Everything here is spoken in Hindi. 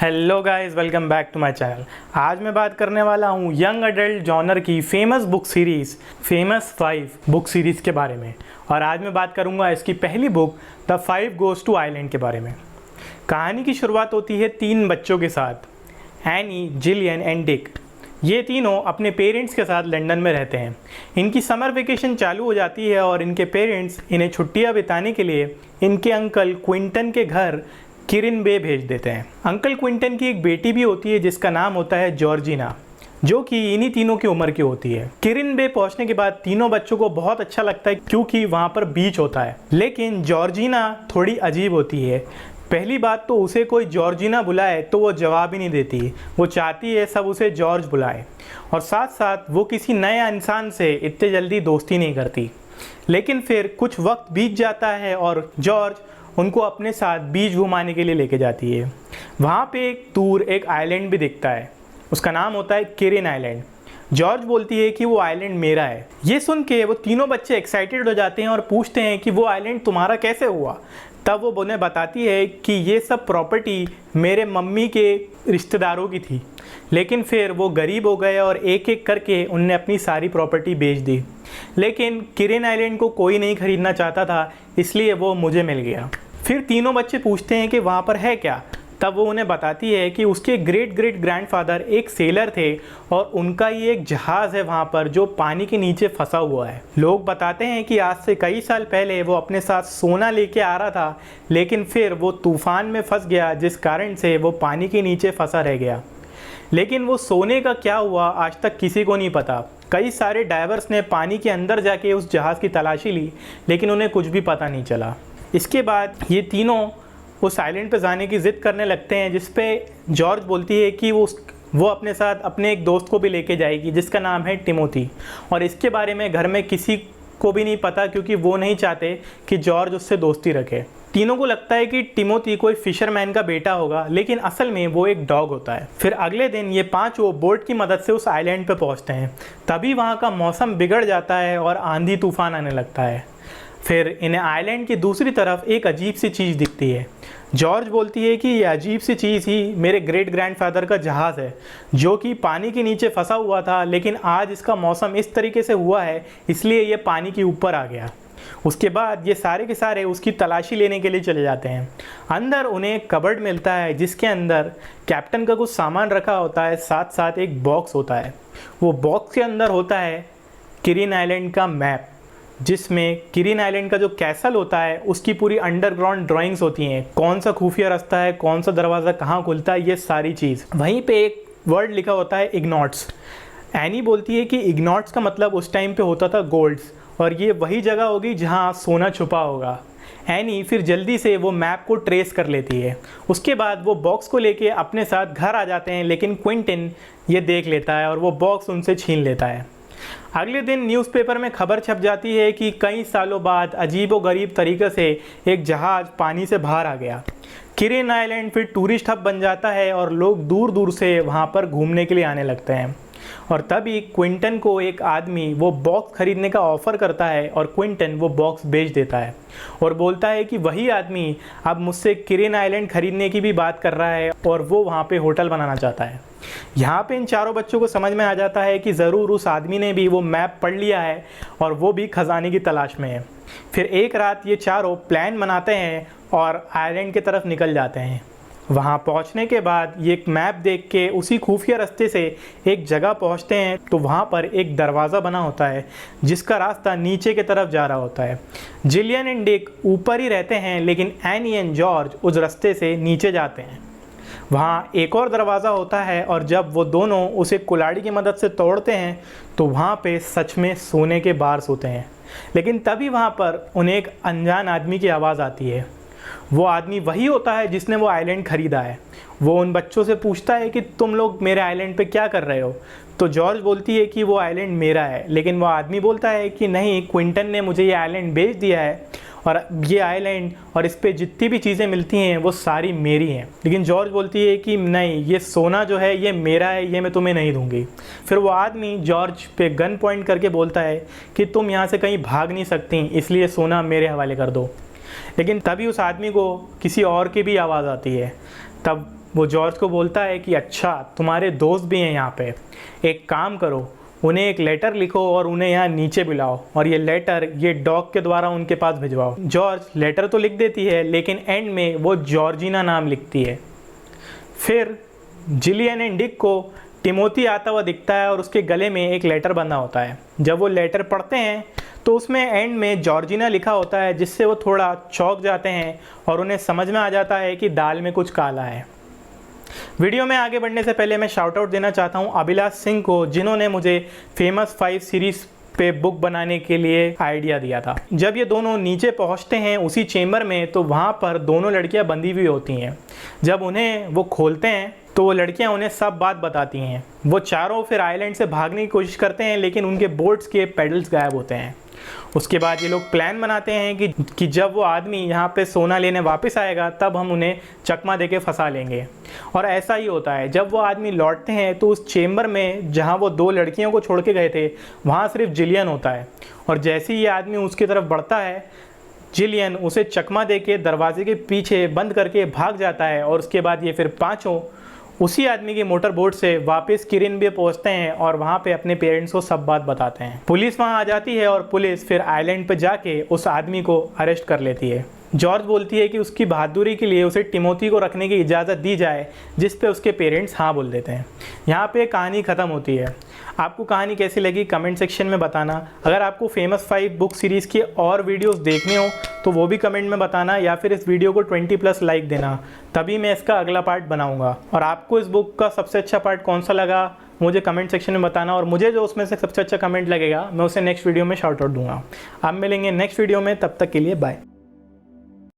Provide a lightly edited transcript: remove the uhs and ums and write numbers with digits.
Hello guys, welcome back to my channel. आज मैं बात करने वाला हूँ यंग अडल्ट जॉनर की famous book series famous 5 book series के बारे में। और आज मैं बात करूँगा इसकी पहली book the 5 goes to island के बारे में। कहानी की शुरुआत होती है 3 बच्चों के साथ, एनी, जिलियन एंड डिक। ये तीनों अपने पेरेंट्स के साथ लंदन में रहते हैं। इनकी समर वेकेशन चालू हो जाती है और इनके पेरेंट्स इन्हें छुट्टियां बिताने के लिए इनके अंकल क्विंटन के घर किरिन बे भेज देते हैं। अंकल क्विंटन की एक बेटी भी होती है जिसका नाम होता है जॉर्जिना, जो कि इन्हीं तीनों की उम्र की होती है। किरिन बे पहुंचने के बाद तीनों बच्चों को बहुत अच्छा लगता है क्योंकि वहां पर बीच होता है। लेकिन जॉर्जिना थोड़ी अजीब होती है। पहली बात तो उसे कोई जॉर्जिना बुलाए तो वो जवाब ही नहीं देती। वो चाहती है सब उसे जॉर्ज बुलाए, और साथ साथ वो किसी नए इंसान से इतने जल्दी दोस्ती नहीं करती। लेकिन फिर कुछ वक्त बीत जाता है और जॉर्ज उनको अपने साथ बीच घुमाने के लिए लेके जाती है। वहाँ पे एक दूर एक आइलैंड भी दिखता है, उसका नाम होता है किरिन आइलैंड। जॉर्ज बोलती है कि वो आइलैंड मेरा है। ये सुन के वो तीनों बच्चे एक्साइटेड हो जाते हैं और पूछते हैं कि वो आइलैंड तुम्हारा कैसे हुआ। तब वो उन्हें बताती है कि ये सब प्रॉपर्टी मेरे मम्मी के रिश्तेदारों की थी, लेकिन फिर वो गरीब हो गए और एक एक करके उनने अपनी सारी प्रॉपर्टी बेच दी। लेकिन किरिन आइलैंड को कोई नहीं खरीदना चाहता था, इसलिए वो मुझे मिल गया। फिर तीनों बच्चे पूछते हैं कि वहाँ पर है क्या। तब वो उन्हें बताती है कि उसके ग्रेट ग्रेट ग्रैंडफादर एक सेलर थे और उनका ये एक जहाज़ है वहाँ पर जो पानी के नीचे फंसा हुआ है। लोग बताते हैं कि आज से कई साल पहले वो अपने साथ सोना लेके आ रहा था, लेकिन फिर वो तूफान में फंस गया जिस कारण से वो पानी के नीचे फंसा रह गया। लेकिन वो सोने का क्या हुआ आज तक किसी को नहीं पता। कई सारे डाइवर्स ने पानी के अंदर जाके उस जहाज़ की तलाशी ली, लेकिन उन्हें कुछ भी पता नहीं चला। इसके बाद ये तीनों उस आइलैंड पे जाने की ज़िद करने लगते हैं, जिस पे जॉर्ज बोलती है कि वो अपने साथ अपने एक दोस्त को भी लेके जाएगी जिसका नाम है टिमोथी। और इसके बारे में घर में किसी को भी नहीं पता क्योंकि वो नहीं चाहते कि जॉर्ज उससे दोस्ती रखे। तीनों को लगता है कि टिमोथी कोई फिशरमैन का बेटा होगा, लेकिन असल में वो एक डॉग होता है। फिर अगले दिन ये पांचों बोट की मदद से उस आइलैंड पे पहुंचते हैं। तभी वहाँ का मौसम बिगड़ जाता है और आंधी तूफान आने लगता है। फिर इन्हें आइलैंड की दूसरी तरफ एक अजीब सी चीज़ दिखती है। जॉर्ज बोलती है कि ये अजीब सी चीज़ ही मेरे ग्रेट ग्रैंडफादर का जहाज़ है जो कि पानी के नीचे फंसा हुआ था, लेकिन आज इसका मौसम इस तरीके से हुआ है इसलिए ये पानी के ऊपर आ गया। उसके बाद ये सारे के सारे उसकी तलाशी लेने के लिए चले जाते हैं। अंदर उन्हें एक कबर्ड मिलता है जिसके अंदर कैप्टन का कुछ सामान रखा होता है, साथ साथ एक बॉक्स होता है। वो बॉक्स के अंदर होता है किरिन आइलैंड का मैप, जिसमें किरिन आइलैंड का जो कैसल होता है उसकी पूरी अंडरग्राउंड ड्राइंग्स होती हैं। कौन सा खुफिया रास्ता है, कौन सा दरवाज़ा कहाँ खुलता है, ये सारी चीज़। वहीं पे एक वर्ड लिखा होता है इग्नॉट्स। एनी बोलती है कि इग्नॉट्स का मतलब उस टाइम पे होता था गोल्ड्स, और ये वही जगह होगी जहाँ सोना छुपा होगा। एनी फिर जल्दी से वो मैप को ट्रेस कर लेती है। उसके बाद वो बॉक्स को लेके अपने साथ घर आ जाते हैं, लेकिन क्विंटन ये देख लेता है और वो बॉक्स उनसे छीन लेता है। अगले दिन न्यूज़पेपर में खबर छप जाती है कि कई सालों बाद अजीबोगरीब तरीके से एक जहाज़ पानी से बाहर आ गया। किरिन आइलैंड फिर टूरिस्ट हब बन जाता है और लोग दूर दूर से वहाँ पर घूमने के लिए आने लगते हैं। और तभी क्विंटन को एक आदमी वो बॉक्स खरीदने का ऑफ़र करता है और क्विंटन वो बॉक्स बेच देता है और बोलता है कि वही आदमी अब मुझसे किरिन आइलैंड खरीदने की भी बात कर रहा है और वो वहाँ पे होटल बनाना चाहता है। यहाँ पे इन चारों बच्चों को समझ में आ जाता है कि ज़रूर उस आदमी ने भी वो मैप पढ़ लिया है और वो भी खजाने की तलाश में है। फिर एक रात ये चारों प्लान बनाते हैं और आइलैंड की तरफ निकल जाते हैं। वहाँ पहुँचने के बाद ये एक मैप देख के उसी खुफिया रास्ते से एक जगह पहुँचते हैं, तो वहाँ पर एक दरवाज़ा बना होता है जिसका रास्ता नीचे की तरफ जा रहा होता है। जिलियन एंड डिक ऊपर ही रहते हैं, लेकिन एनी एंड जॉर्ज उस रास्ते से नीचे जाते हैं। वहाँ एक और दरवाज़ा होता है और जब वो दोनों उसे कुल्हाड़ी की मदद से तोड़ते हैं तो वहाँ पे सच में सोने के बार्स होते हैं। लेकिन तभी वहाँ पर उन्हें एक अनजान आदमी की आवाज़ आती है। वो आदमी वही होता है जिसने वो आइलैंड ख़रीदा है। वो उन बच्चों से पूछता है कि तुम लोग मेरे आइलैंड पे क्या कर रहे हो। तो जॉर्ज बोलती है कि वो आइलैंड मेरा है, लेकिन वो आदमी बोलता है कि नहीं, क्विंटन ने मुझे ये आइलैंड बेच दिया है और ये आइलैंड और इस पे जितनी भी चीज़ें मिलती हैं वो सारी मेरी हैं। लेकिन जॉर्ज बोलती है कि नहीं, ये सोना जो है ये मेरा है, ये मैं तुम्हें नहीं दूंगी। फिर वो आदमी जॉर्ज पे गन पॉइंट करके बोलता है कि तुम यहाँ से कहीं भाग नहीं सकती, इसलिए सोना मेरे हवाले कर दो। लेकिन तभी उस आदमी को किसी और की भी आवाज़ आती है। तब वो जॉर्ज को बोलता है कि अच्छा तुम्हारे दोस्त भी हैं यहाँ पे, एक काम करो उन्हें एक लेटर लिखो और उन्हें यहाँ नीचे बुलाओ और ये लेटर ये डॉग के द्वारा उनके पास भिजवाओ। जॉर्ज लेटर तो लिख देती है लेकिन एंड में वो जॉर्जिना नाम लिखती है। फिर जिलियन एंड डिक को टिमोथी आता हुआ दिखता है और उसके गले में एक लेटर बंधा होता है। जब वो लेटर पढ़ते हैं तो उसमें एंड में जॉर्जिना लिखा होता है, जिससे वो थोड़ा चौंक जाते हैं और उन्हें समझ में आ जाता है कि दाल में कुछ काला है। वीडियो में आगे बढ़ने से पहले मैं शाउट आउट देना चाहता हूं अभिलाष सिंह को, जिन्होंने मुझे फेमस 5 सीरीज़ पे बुक बनाने के लिए आइडिया दिया था। जब ये दोनों नीचे पहुंचते हैं उसी चेम्बर में तो वहाँ पर दोनों लड़कियाँ बंधी हुई होती हैं। जब उन्हें वो खोलते हैं तो वो लड़कियाँ उन्हें सब बात बताती हैं। वो चारों फिर आइलैंड से भागने की कोशिश करते हैं लेकिन उनके बोट्स के पेडल्स गायब होते हैं। उसके बाद ये लोग प्लान बनाते हैं कि जब वो आदमी यहाँ पे सोना लेने वापस आएगा तब हम उन्हें चकमा देके फंसा लेंगे। और ऐसा ही होता है। जब वो आदमी लौटते हैं तो उस चेम्बर में जहाँ वो 2 लड़कियों को छोड़ के गए थे वहाँ सिर्फ जिलियन होता है। और जैसे ही ये आदमी उसकी तरफ बढ़ता है, जिलियन उसे चकमा देके दरवाजे के पीछे बंद करके भाग जाता है। और उसके बाद ये फिर पाँचों उसी आदमी की मोटर बोट से वापस किरिन भी पहुंचते हैं और वहां पे अपने पेरेंट्स को सब बात बताते हैं। पुलिस वहां आ जाती है और पुलिस फिर आइलैंड पे जाके उस आदमी को अरेस्ट कर लेती है। जॉर्ज बोलती है कि उसकी बहादुरी के लिए उसे टिमोथी को रखने की इजाज़त दी जाए, जिस पे उसके पेरेंट्स हाँ बोल देते हैं। यहाँ पे कहानी ख़त्म होती है। आपको कहानी कैसी लगी कमेंट सेक्शन में बताना। अगर आपको फेमस 5 बुक सीरीज़ की और वीडियोस देखने हो तो वो भी कमेंट में बताना, या फिर इस वीडियो को 20+ लाइक देना, तभी मैं इसका अगला पार्ट बनाऊँगा। और आपको इस बुक का सबसे अच्छा पार्ट कौन सा लगा मुझे कमेंट सेक्शन में बताना, और मुझे जो उसमें से सबसे अच्छा कमेंट लगेगा मैं उसे नेक्स्ट वीडियो में शाउट आउट दूंगा। आप मिलेंगे नेक्स्ट वीडियो में, तब तक के लिए बाय।